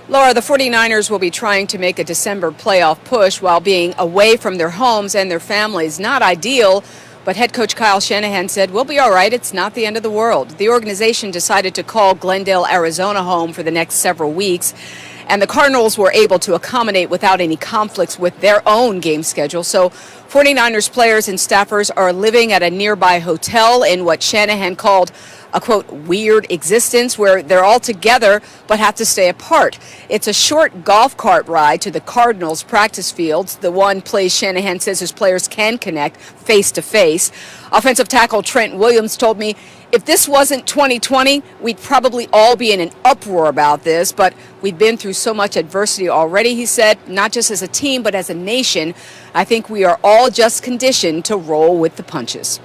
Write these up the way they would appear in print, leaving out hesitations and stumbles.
Laura, the 49ers will be trying to make a December playoff push while being away from their homes and their families. Not ideal, but head coach Kyle Shanahan said, we'll be all right. It's not the end of the world. The organization decided to call Glendale, Arizona home for the next several weeks, and the Cardinals were able to accommodate without any conflicts with their own game schedule. So 49ers players and staffers are living at a nearby hotel in what Shanahan called a, quote, weird existence where they're all together but have to stay apart. It's a short golf cart ride to the Cardinals practice fields, the one place Shanahan says his players can connect face to face. Offensive tackle Trent Williams told me, if this wasn't 2020, we'd probably all be in an uproar about this, but we've been through so much adversity already, he said, not just as a team, but as a nation. I think we are all just conditioned to roll with the punches.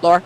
Laura?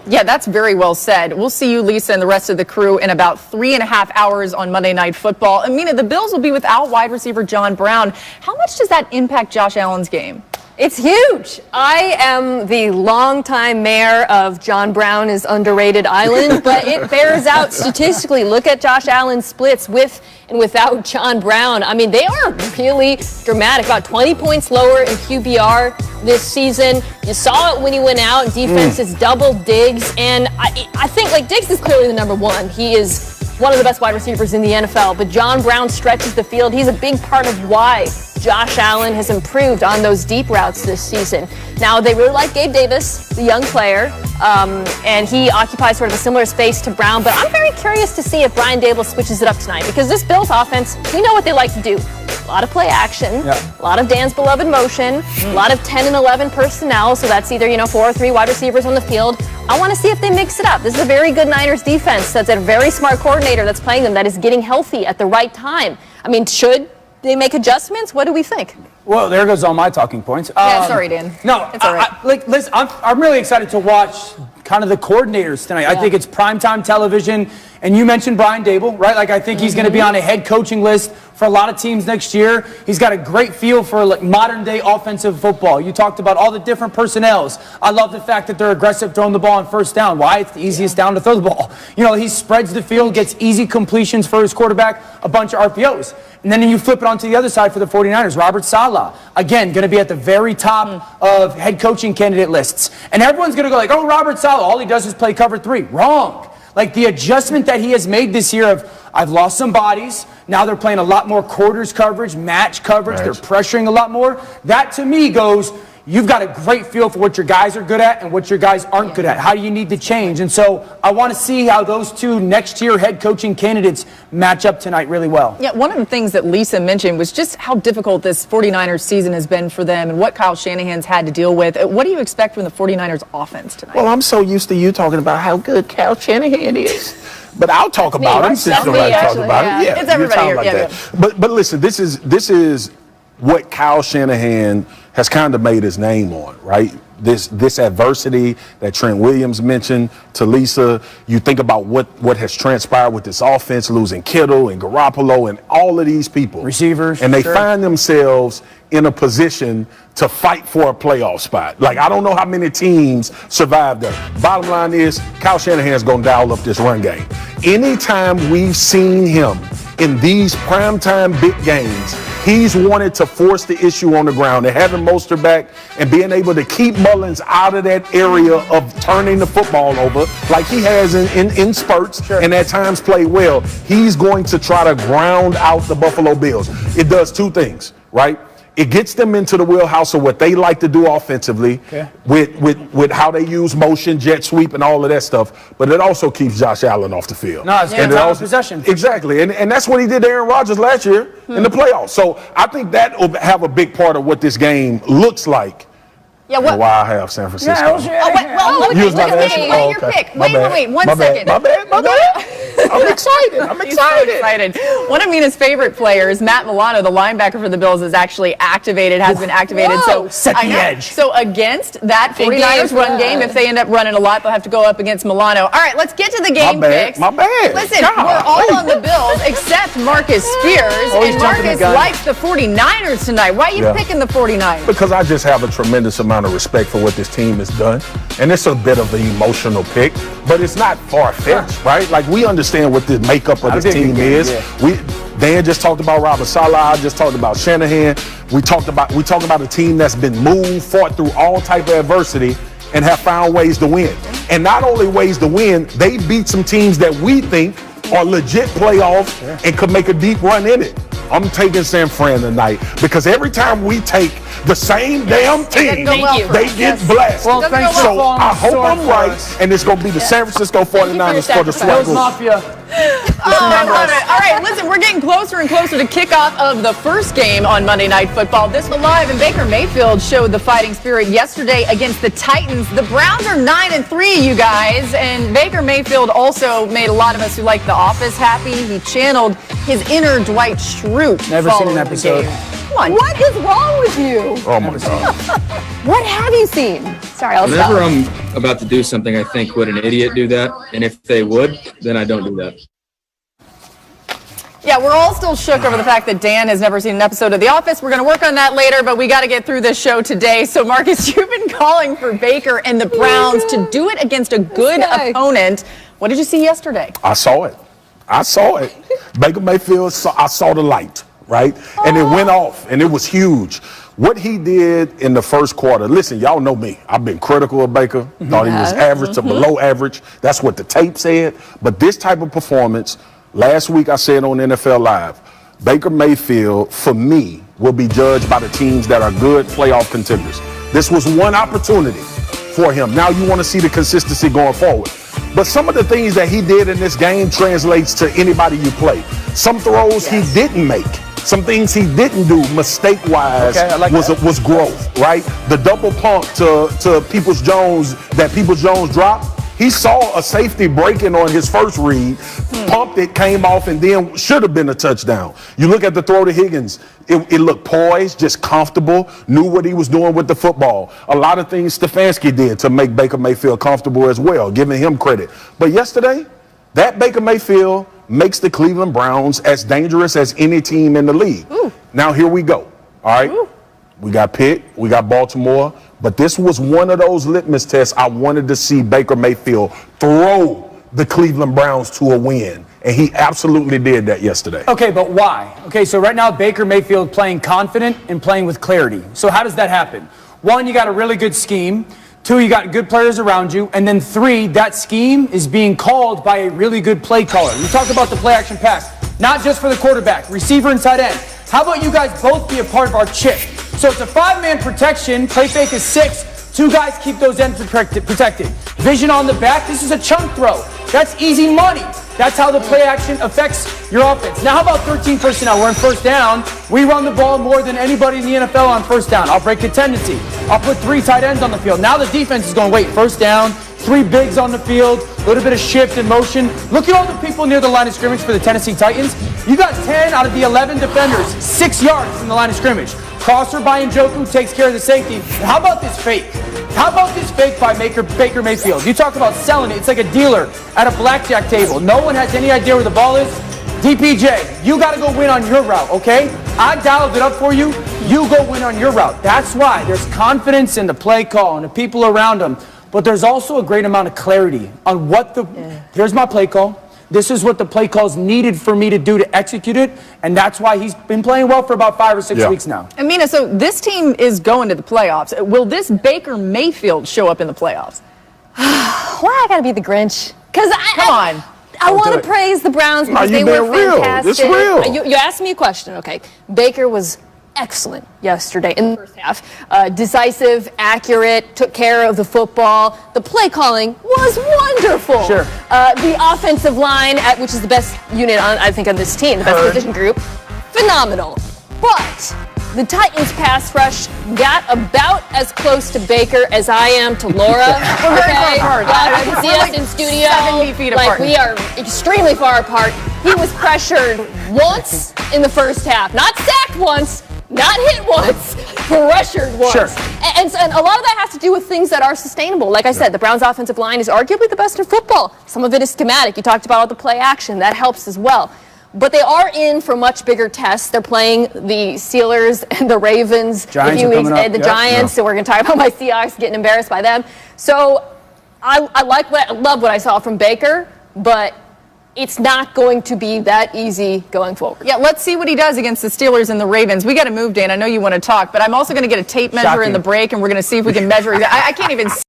Yeah, that's very well said. We'll see you, Lisa, and the rest of the crew in about 3.5 hours on Monday Night Football. Amina, the Bills will be without wide receiver John Brown. How much does that impact Josh Allen's game? It's huge. I am the longtime mayor of John Brown is underrated island, but it bears out statistically. Look at Josh Allen's splits with and without John Brown. I mean, they are really dramatic. About 20 points lower in QBR this season. You saw it when he went out. Defense is double Diggs, and I think like Diggs is clearly the number one. He is one of the best wide receivers in the NFL, but John Brown stretches the field. He's a big part of why Josh Allen has improved on those deep routes this season. Now, they really like Gabe Davis, the young player, and he occupies sort of a similar space to Brown, but I'm very curious to see if Brian Dable switches it up tonight, because this Bills offense, we know what they like to do. A lot of play action, a lot of Dan's beloved motion, a lot of 10 and 11 personnel, so that's either, 4 or 3 wide receivers on the field. I want to see if they mix it up. This is a very good Niners defense. That's a very smart coordinator that's playing them, that is getting healthy at the right time. I mean, should they make adjustments? What do we think? Well, there goes all my talking points. Sorry, Dan. No, it's all right. Listen, I'm really excited to watch kind of the coordinators tonight. I think it's primetime television, and you mentioned Brian Dable, right? Like, I think he's going to be on a head coaching list for a lot of teams next year. He's got a great feel for like modern-day offensive football. You talked about all the different personnels. I love the fact that they're aggressive throwing the ball on first down. Why? It's the easiest down to throw the ball. He spreads the field, gets easy completions for his quarterback, a bunch of RPOs. And then you flip it onto the other side for the 49ers. Robert Saleh, again, going to be at the very top of head coaching candidate lists. And everyone's going to go like, oh, Robert Saleh, all he does is play cover 3. Wrong. Like, the adjustment that he has made this year of, I've lost some bodies. Now they're playing a lot more quarters coverage, match coverage. Right. They're pressuring a lot more. That, to me, goes, you've got a great feel for what your guys are good at and what your guys aren't good at. How do you need to change? And so I want to see how those two next-year head coaching candidates match up tonight really well. Yeah, one of the things that Lisa mentioned was just how difficult this 49ers season has been for them and what Kyle Shanahan's had to deal with. What do you expect from the 49ers offense tonight? Well, I'm so used to you talking about how good Kyle Shanahan is. But I'll talk about him since nobody talks about it. Yeah, it's everybody here. Like But listen, this is what Kyle Shanahan has kind of made his name on, right? This adversity that Trent Williams mentioned to Lisa. You think about what has transpired with this offense, losing Kittle and Garoppolo and all of these people. Receivers. And they find themselves in a position to fight for a playoff spot. Like, I don't know how many teams survived that. Bottom line is, Kyle Shanahan's going to dial up this run game. Anytime we've seen him in these primetime big games, he's wanted to force the issue on the ground and having Mostert back and being able to keep Mullins out of that area of turning the football over like he has in spurts and at times played well. He's going to try to ground out the Buffalo Bills. It does two things, right? It gets them into the wheelhouse of what they like to do offensively with how they use motion, jet sweep, and all of that stuff. But it also keeps Josh Allen off the field. No, it's time of possession. Exactly. And that's what he did to Aaron Rodgers last year in the playoffs. So I think that will have a big part of what this game looks like. Yeah, what? Why I have San Francisco. Wait, your pick. Wait, one second. My bad. I'm excited. So excited. One of Mina's favorite players, Matt Milano, the linebacker for the Bills, is actually has been activated. So set the edge. So against that 49ers run game, if they end up running a lot, they'll have to go up against Milano. All right, let's get to the game picks. My bad. Listen, we're all on the Bills except Marcus Spears. And Marcus likes the 49ers tonight. Why are you picking the 49ers? Because I just have a tremendous amount of respect for what this team has done. And it's a bit of an emotional pick. but it's not far-fetched, right? Like, we understand what the makeup of this team is. Dan just talked about Robert Saleh. I just talked about Shanahan. We talked about a team that's been moved, fought through all type of adversity, and have found ways to win. And not only ways to win, they beat some teams that we think are legit playoffs and could make a deep run in it. I'm taking San Fran tonight because every time we take the same damn team, they get blessed. Well, thanks for so I hope I'm right, and it's going to be the San Francisco 49ers for the Sweat Group. Mafia. I love it. All right, listen, we're getting closer and closer to kickoff of the first game on Monday Night Football. This one live, and Baker Mayfield showed the fighting spirit yesterday against the Titans. The Browns are 9-3, you guys, and Baker Mayfield also made a lot of us who like The Office happy. He channeled his inner Dwight Schrute. Never seen an episode. What is wrong with you? Oh, my God. What have you seen? Sorry, I'll stop. Whenever I'm about to do something, I think, would an idiot do that? And if they would, then I don't do that. Yeah, we're all still shook over the fact that Dan has never seen an episode of The Office. We're going to work on that later, but we got to get through this show today. So, Marcus, you've been calling for Baker and the Browns to do it against a good opponent. What did you see yesterday? I saw it. Baker Mayfield, I saw the light, right? And it went off, and it was huge. What he did in the first quarter, listen, y'all know me. I've been critical of Baker. Thought he was average to below average. That's what the tape said. But this type of performance, last week I said on NFL Live, Baker Mayfield, for me, will be judged by the teams that are good playoff contenders. This was one opportunity for him. Now you want to see the consistency going forward. But some of the things that he did in this game translates to anybody you play. Some throws he didn't make. Some things he didn't do mistake-wise was growth, right? The double pump to Peoples-Jones that Peoples-Jones dropped, he saw a safety breaking on his first read, pumped it, came off, and then should have been a touchdown. You look at the throw to Higgins, it looked poised, just comfortable, knew what he was doing with the football. A lot of things Stefanski did to make Baker Mayfield comfortable as well, giving him credit. But yesterday, that Baker Mayfield makes the Cleveland Browns as dangerous as any team in the league. Now here we go, all right? We got Pitt, we got Baltimore, but this was one of those litmus tests I wanted to see Baker Mayfield throw the Cleveland Browns to a win, and he absolutely did that yesterday. Okay, but why? Okay, so right now Baker Mayfield playing confident and playing with clarity. So how does that happen? One, you got a really good scheme. Two, you got good players around you. And then three, that scheme is being called by a really good play caller. We talked about the play action pass, not just for the quarterback, receiver and tight end. How about you guys both be a part of our chip? So it's a 5-man protection. Play fake is 6. 2 guys keep those ends protected. Vision on the back. This is a chunk throw. That's easy money. That's how the play action affects your offense. Now, how about 13 personnel? We're in first down. We run the ball more than anybody in the NFL on first down. I'll break the tendency. I'll put 3 tight ends on the field. Now the defense is going, wait, first down, 3 bigs on the field, a little bit of shift and motion. Look at all the people near the line of scrimmage for the Tennessee Titans. You got 10 out of the 11 defenders, 6 yards from the line of scrimmage. Crosser by Njoku takes care of the safety. And how about this fake? How about this fake by Baker Mayfield? You talk about selling it. It's like a dealer at a blackjack table. No one has any idea where the ball is. DPJ, you got to go win on your route, okay? I dialed it up for you. You go win on your route. That's why there's confidence in the play call and the people around them. But there's also a great amount of clarity on what here's my play call. This is what the play call's needed for me to do to execute it, and that's why he's been playing well for about 5 or 6 weeks now. And Mina, so this team is going to the playoffs. Will this Baker Mayfield show up in the playoffs? Why I gotta be the Grinch? Because I want to praise the Browns because they were fantastic. It's real. You asked me a question, okay? Baker was excellent yesterday in the first half. Decisive, accurate, took care of the football. The play calling was wonderful. Sure. The offensive line, which is the best unit, I think, on this team, the best position group, phenomenal. But the Titans pass rush got about as close to Baker as I am to Laura. We're very far apart. Yeah, you can see us in studio. 70 feet apart. We are extremely far apart. He was pressured once in the first half. Not sacked once. Not hit once, pressured once. Sure. And a lot of that has to do with things that are sustainable. Like I said, the Browns' offensive line is arguably the best in football. Some of it is schematic. You talked about all the play action. That helps as well. But they are in for much bigger tests. They're playing the Steelers and the Ravens. Giants are coming up. The Giants. So we're going to talk about my Seahawks getting embarrassed by them. So I love what I saw from Baker, but it's not going to be that easy going forward. Yeah, let's see what he does against the Steelers and the Ravens. We got to move, Dan. I know you want to talk, but I'm also going to get a tape measure in the break, and we're going to see if we can measure. I can't even